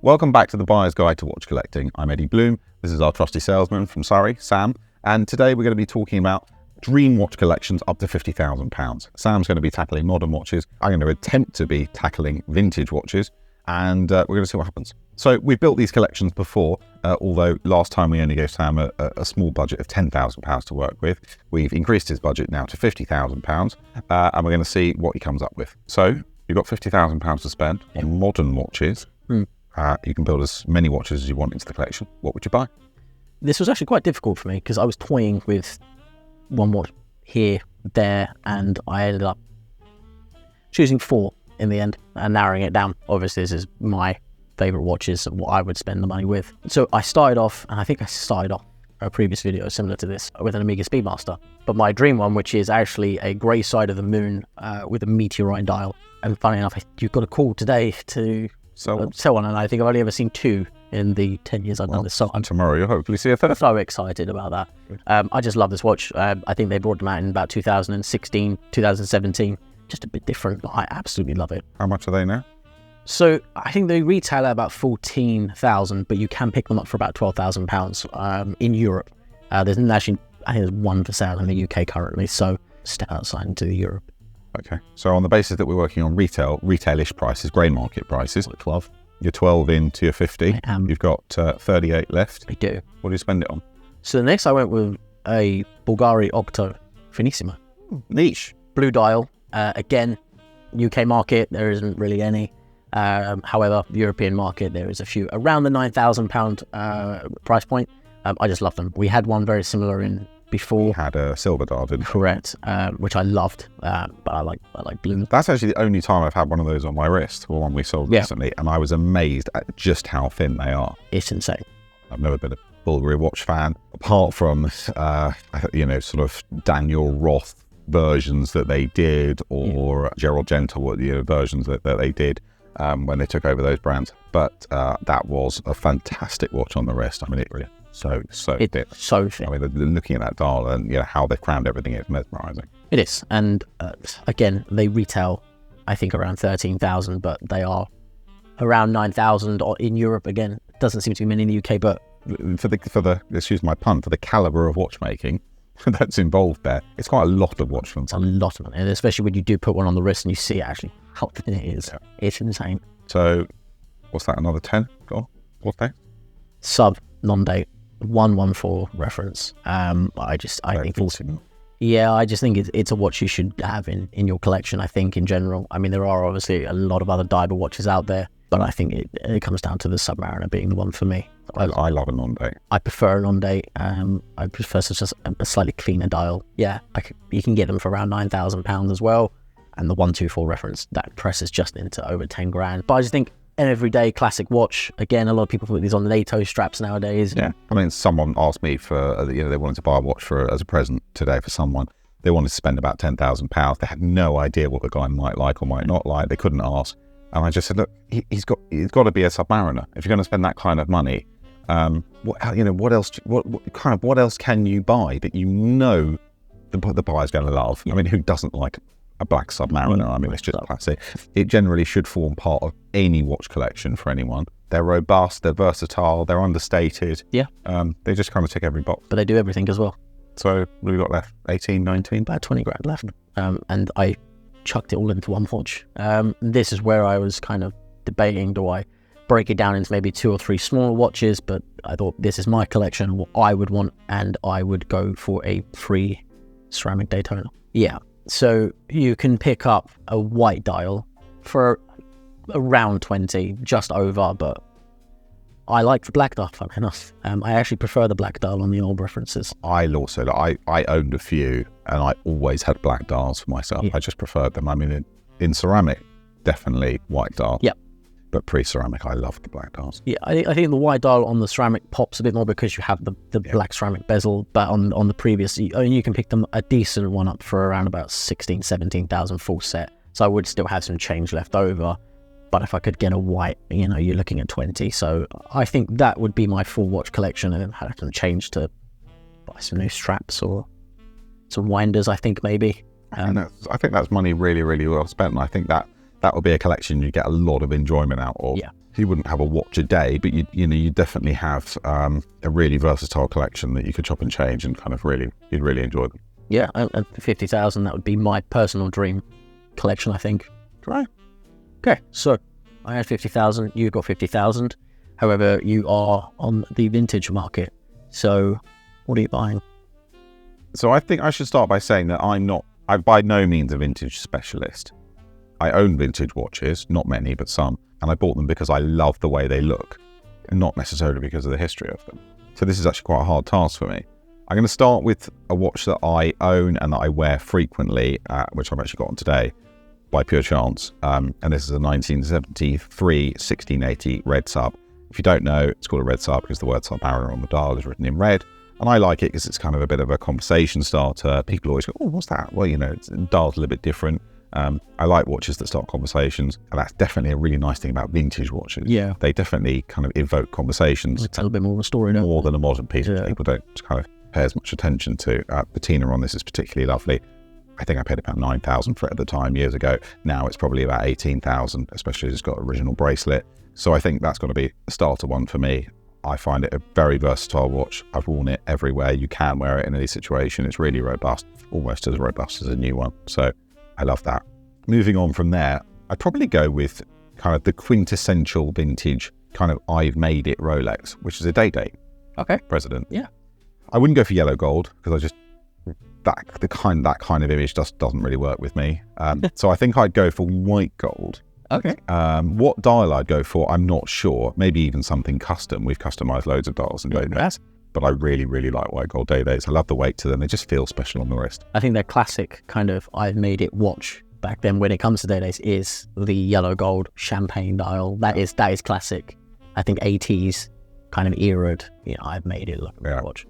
Welcome back to the Buyer's Guide to Watch Collecting. I'm Eddie Bloom. This is our trusty salesman from Surrey, Sam. And today we're going to be talking about dream watch collections up to £50,000. Sam's going to be tackling modern watches. I'm going to attempt to be tackling vintage watches. And we're going to see what happens. So we've built these collections before, although last time we only gave Sam a small budget of £10,000 to work with. We've increased his budget now to £50,000, and we're going to see what he comes up with. So you've got £50,000 to spend on modern watches. You can build as many watches as you want into the collection. What would you buy? This was actually quite difficult for me because I was toying with one watch here, there, and I ended up choosing 4 in the end and narrowing it down. Obviously, this is my favourite watches and what I would spend the money with. So I started off, and I think I started off a previous video similar to this, with an Omega Speedmaster. But my dream one, which is actually a grey side of the moon with a meteorite dial. And funny enough, you've got a call today to sell one, and I think I've only ever seen 2 in the 10 years I've done this. So tomorrow you'll hopefully see a third. I'm so excited about that. I just love this watch. I think they brought them out in about 2016, 2017. Just a bit different, but I absolutely love it. How much are they now? So I think they retail at about 14,000, but you can pick them up for about £12,000 in Europe. There's actually, I think there's one for sale in the UK currently, so step outside into Europe. Okay, so on the basis that we're working on retailish prices, grey market prices, 12. You're 12 into your 50. I am. You've got 38 left. I do. What do you spend it on? So the next I went with a Bulgari Octo Finisima. Niche. Blue dial. Again, UK market, there isn't really any. However, European market, there is a few around the £9,000 price point. I just love them. We had one very similar in before. We had a silver dial, didn't we? Correct, which I loved, but I like blue. That's actually the only time I've had one of those on my wrist, or one we sold recently, and I was amazed at just how thin they are. It's insane. I've never been a Bulgari watch fan, apart from, sort of Daniel Roth versions that they did, or Gerald Gentle versions that they did when they took over those brands. But that was a fantastic watch on the wrist. I mean, it really so thin. So thin. I mean, looking at that dial and how they've crammed everything, it's mesmerising. It is, and again, they retail, I think, around 13,000, but they are around 9,000 in Europe. Again, doesn't seem to be many in the UK, but for the excuse my pun, for the calibre of watchmaking that's involved there, it's quite a lot of watch. It's a lot of money, and especially when you do put one on the wrist and you see actually how thin it is. Yeah. It's insane. So, what's that? Another 10? Go on. What's next? Sub non-date 114 reference. I think it's a watch you should have in your collection. I think in general. I mean, there are obviously a lot of other diver watches out there, but I think it comes down to the Submariner being the one for me. I love a non-date. I prefer a non-date. I prefer just a slightly cleaner dial. Yeah, you can get them for around £9,000 as well. And the 124 reference, that presses just into over 10 grand. But I just think an everyday classic watch. Again, a lot of people put these on NATO straps nowadays. Yeah, I mean, someone asked me for, they wanted to buy a watch as a present today for someone. They wanted to spend about £10,000. They had no idea what the guy might like or might not like. They couldn't ask. And I just said, look, he's got to be a Submariner. If you're going to spend that kind of money, what else can you buy that the buyer's going to love? Yeah. I mean, who doesn't like a black Submariner? I mean, it's just classic. It generally should form part of any watch collection for anyone. They're robust, they're versatile, they're understated. Yeah. They just kind of tick every box. But they do everything as well. So what have we got left? 18, 19? About 20 grand left. And I chucked it all into one watch. This is where I was kind of debating, do I break it down into maybe 2 or 3 smaller watches? But I thought, this is my collection, what I would want, and I would go for a free ceramic Daytona. Yeah. So you can pick up a white dial for around 20, just over, but I like the black dial, funny enough. I actually prefer the black dial on the old references. I owned a few, and I always had black dials for myself. Yeah. I just preferred them. I mean, in ceramic, definitely white dial. Yep. But pre-ceramic, I loved the black dials. Yeah, I think the white dial on the ceramic pops a bit more because you have the black ceramic bezel. But on the previous, you can pick them a decent one up for around about 16,000, 17,000 full set. So I would still have some change left over. But if I could get a white, you're looking at 20. So I think that would be my full watch collection, and then have some change to buy some new straps or some winders, I think maybe. I think that's money really, really well spent. And I think that will be a collection you get a lot of enjoyment out of. Yeah. you wouldn't have a watch a day, but you definitely have a really versatile collection that you could chop and change and kind of you'd really enjoy them. Yeah, and for 50,000, that would be my personal dream collection, I think. Right. Okay, so I had 50,000, you got 50,000. However, you are on the vintage market. So what are you buying? So I think I should start by saying that I'm by no means a vintage specialist. I own vintage watches, not many, but some, and I bought them because I love the way they look, and not necessarily because of the history of them. So this is actually quite a hard task for me. I'm going to start with a watch that I own and that I wear frequently, which I've actually got on today by pure chance. And this is a 1973 1680 red sub. If you don't know, it's called a red sub because the word Submariner on the dial is written in red. And I like it because it's kind of a bit of a conversation starter. People always go, oh, what's that? Well, the dial's a little bit different. I like watches that start conversations, and that's definitely a really nice thing about vintage watches. Yeah. They definitely kind of evoke conversations. They tell a bit more of a story, more than a modern piece, which people don't kind of pay as much attention to. Patina on this is particularly lovely. I think I paid about 9,000 for it at the time years ago. Now it's probably about 18,000, especially as it's got original bracelet. So I think that's going to be a starter one for me. I find it a very versatile watch. I've worn it everywhere. You can wear it in any situation. It's really robust, almost as robust as a new one. So I love that. Moving on from there, I'd probably go with kind of the quintessential vintage kind of I've made it Rolex, which is a day-date. Okay. President. Yeah. I wouldn't go for yellow gold because that kind of image just doesn't really work with me. So I think I'd go for white gold. Okay. What dial I'd go for, I'm not sure. Maybe even something custom. We've customized loads of dials and day-dates. But I really, really like white gold day-dates. I love the weight to them. They just feel special on the wrist. I think their classic kind of I've made it watch back then when it comes to day-dates is the yellow gold champagne dial. That is classic. I think 80s kind of era'd, I've made it look like a watch.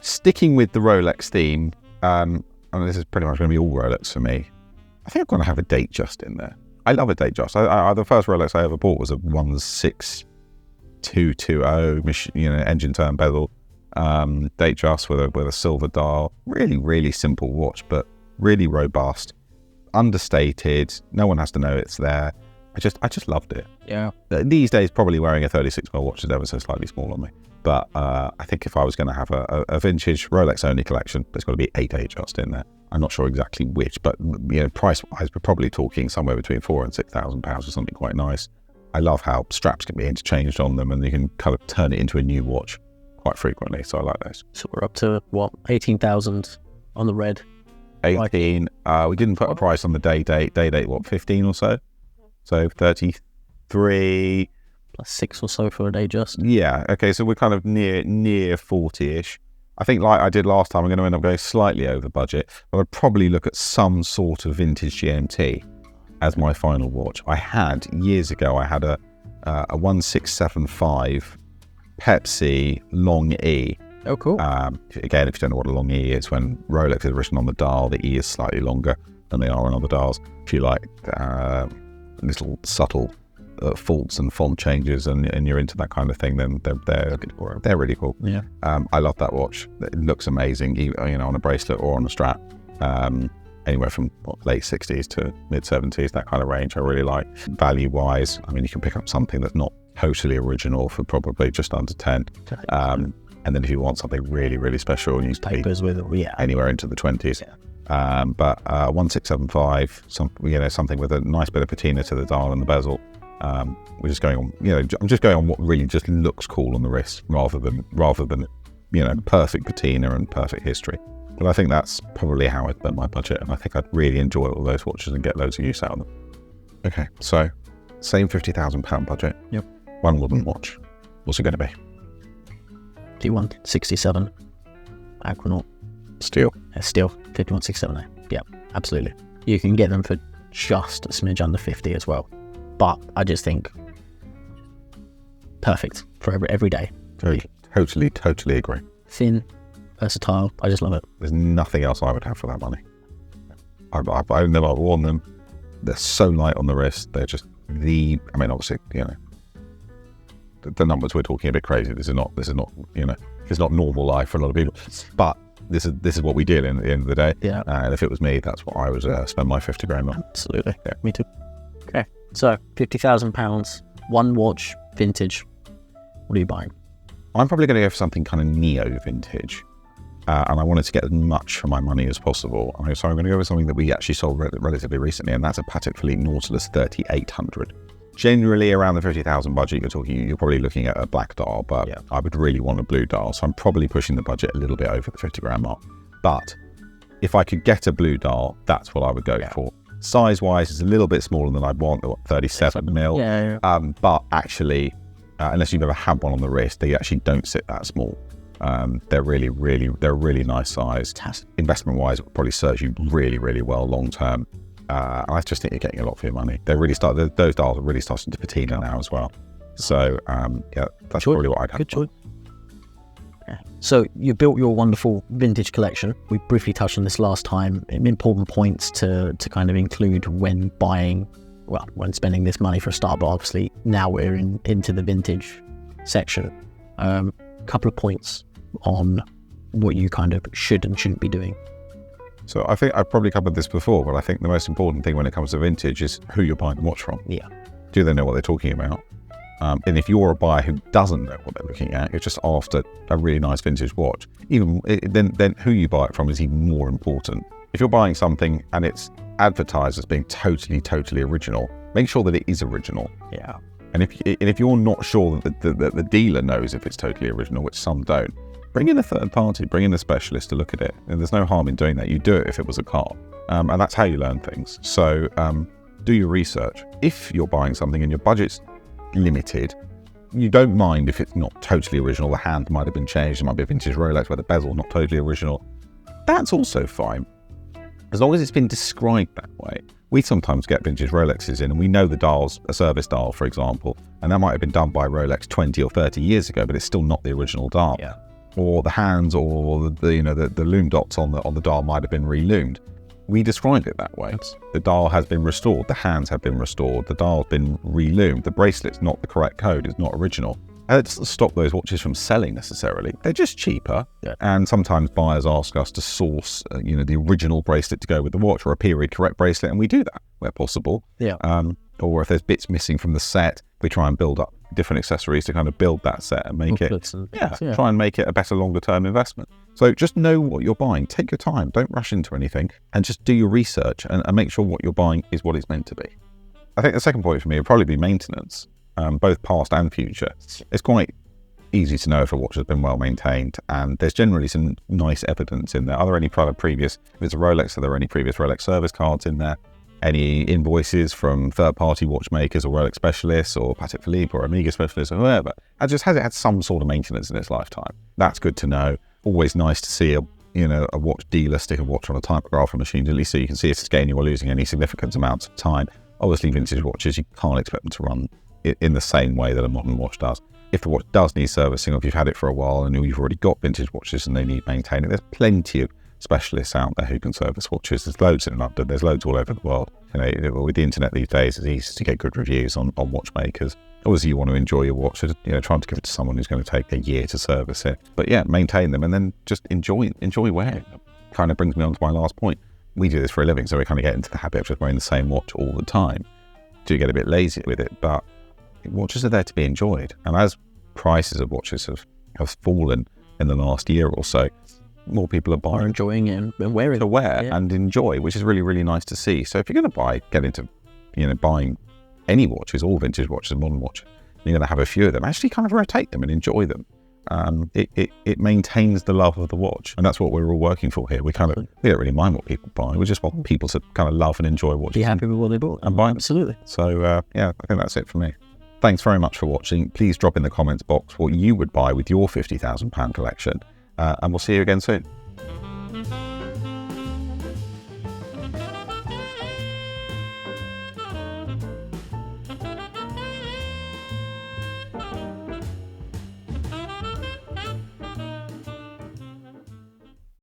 Sticking with the Rolex theme, and this is pretty much going to be all Rolex for me, I think I'm going to have a Datejust in there. I love a Datejust. The first Rolex I ever bought was a 16220, engine turn bezel, Datejust with a silver dial. Really, really simple watch, but really robust, understated. No one has to know it's there. I just loved it. Yeah. These days, probably wearing a 36mm watch is ever so slightly small on me. But I think if I was going to have a vintage Rolex only collection, there's got to be a Datejust in there. I'm not sure exactly which, but price-wise, we're probably talking somewhere between £4,000 and £6,000 or something quite nice. I love how straps can be interchanged on them, and you can kind of turn it into a new watch quite frequently. So I like those. So we're up to what, 18,000 on the red? 18. We didn't put a price on the day date. Day date, what, 15 or so? So 33 plus 6 or so for a Datejust. Yeah. Okay. So we're kind of near 40-ish. I think like I did last time, I'm going to end up going slightly over budget, but I'd probably look at some sort of vintage GMT as my final watch. Years ago, I had a 1675 Pepsi long E. Oh, cool. Again, if you don't know what a long E is, when Rolex is written on the dial, the E is slightly longer than they are on other dials. If you like little subtle faults and font changes, and you're into that kind of thing, then they're really cool. Yeah. I love that watch. It looks amazing, on a bracelet or on a strap. Anywhere from late 60s to mid 70s, that kind of range I really like. Value wise, you can pick up something that's not totally original for probably just under 10. And then if you want something really, really special, and use papers with it, anywhere into the 20s. Yeah. But 1675, something with a nice bit of patina to the dial and the bezel. We're just going on, I'm just going on what really just looks cool on the wrist, rather than perfect patina and perfect history. But I think that's probably how I spent my budget, and I think I'd really enjoy all those watches and get loads of use out of them. Okay, so same £50,000 budget. Yep. One wooden watch. What's it going to be? D167 Aquanaut. Steel. Steel. 5167A. Yeah, absolutely. You can get them for just a smidge under 50 as well. But I just think perfect for every day. Totally agree. Thin, versatile. I just love it. There's nothing else I would have for that money. I've never worn them. They're so light on the wrist. They're just obviously, the numbers we're talking a bit crazy. This is not it's not normal life for a lot of people. But this is what we did at the end of the day. Yeah. And if it was me, that's what I would spend my 50 grand on. Absolutely. Yeah. Me too. Okay. So £50,000. one watch, vintage. What are you buying? I'm probably going to go for something kind of neo-vintage. And I wanted to get as much for my money as possible. So I'm going to go with something that we actually sold relatively recently, and that's a Patek Philippe Nautilus 3800. Generally around the 50,000 budget, you're probably looking at a black dial, but yeah, I would really want a blue dial. So I'm probably pushing the budget a little bit over the 50 grand mark. But if I could get a blue dial, that's what I would go for. Size-wise, it's a little bit smaller than I'd want, 37 mil. But actually, unless you've ever had one on the wrist, they actually don't sit that small. They're really nice size. Investment wise, it probably serves you really well long term. And I just think you're getting a lot for your money. Those dials are really starting to patina now as well. So yeah, that's probably what I'd have. Good choice. Yeah. So you built your wonderful vintage collection. We briefly touched on this last time. Important points to kind of include when buying, well, when spending this money for a start, but obviously now we're into the vintage section. Couple of points on what you kind of should and shouldn't be doing. So I think I've probably covered this before, but I think the most important thing when it comes to vintage is who you're buying the watch from. Yeah. Do they know what they're talking about? And if you're a buyer who doesn't know what they're looking at, you're just after a really nice vintage watch, then who you buy it from is even more important. If you're buying something and it's advertised as being totally original, make sure that it is original. Yeah. And if you're not sure that the dealer knows if it's totally original, which some don't, bring in a third party, bring in a specialist to look at it. And there's no harm in doing that. You do it if it was a car. And that's how you learn things. So do your research. If you're buying something and your budget's limited, you don't mind if it's not totally original. The hand might have been changed. It might be a vintage Rolex where the bezel's not totally original. That's also fine, as long as it's been described that way. We sometimes get vintage Rolexes in and we know the dial's a service dial, for example, and that might have been done by Rolex 20 or 30 years ago, but it's still not the original dial. Yeah. Or the hands or the lume dots on the dial might have been re-lumed. We describe it that way. The dial has been restored, the hands have been restored, the dial's been re-lumed, the bracelet's not the correct code, it's not original. And it doesn't stop those watches from selling necessarily. They're just cheaper. Yeah. And sometimes buyers ask us to source, the original bracelet to go with the watch, or a period correct bracelet, and we do that where possible. Yeah. Or if there's bits missing from the set, we try and build up different accessories to kind of build that set and make try and make it a better longer term investment. So just know what you're buying. Take your time. Don't rush into anything, and just do your research and make sure what you're buying is what it's meant to be. I think the second point for me would probably be maintenance. Both past and future. It's quite easy to know if a watch has been well maintained, and there's generally some nice evidence in there. Are there any previous, if it's a Rolex, are there any previous Rolex service cards in there? Any invoices from third-party watchmakers or Rolex specialists or Patek Philippe or Omega specialists or whoever? And just has it had some sort of maintenance in its lifetime? That's good to know. Always nice to see a watch dealer stick a watch on a typographer machine, at least so you can see if it's gaining or losing any significant amounts of time. Obviously, vintage watches, you can't expect them to run in the same way that a modern watch does. If the watch does need servicing, or if you've had it for a while and you've already got vintage watches and they need maintaining, there's plenty of specialists out there who can service watches. There's loads in London, there's loads all over the world. With the internet these days, it's easy to get good reviews on watchmakers. Obviously, you want to enjoy your watch, so trying to give it to someone who's going to take a year to service it. But yeah, maintain them and then just enjoy wearing them. Kind of brings me on to my last point. We do this for a living, so we kind of get into the habit of just wearing the same watch all the time. Do get a bit lazy with it, but watches are there to be enjoyed. And as prices of watches have fallen in the last year or so, more people are enjoying it and wearing to wear and enjoy, which is really nice to see. So if you're going to get into buying any watches, all vintage watches, modern watches, you're going to have a few of them, actually kind of rotate them and enjoy them. It maintains the love of the watch, and that's what we're all working for here. We don't really mind what people buy. We just want people to kind of love and enjoy watches. Be happy with what they bought and buy them. Absolutely. So I think that's it for me. Thanks very much for watching. Please drop in the comments box what you would buy with your £50,000 collection, and we'll see you again soon.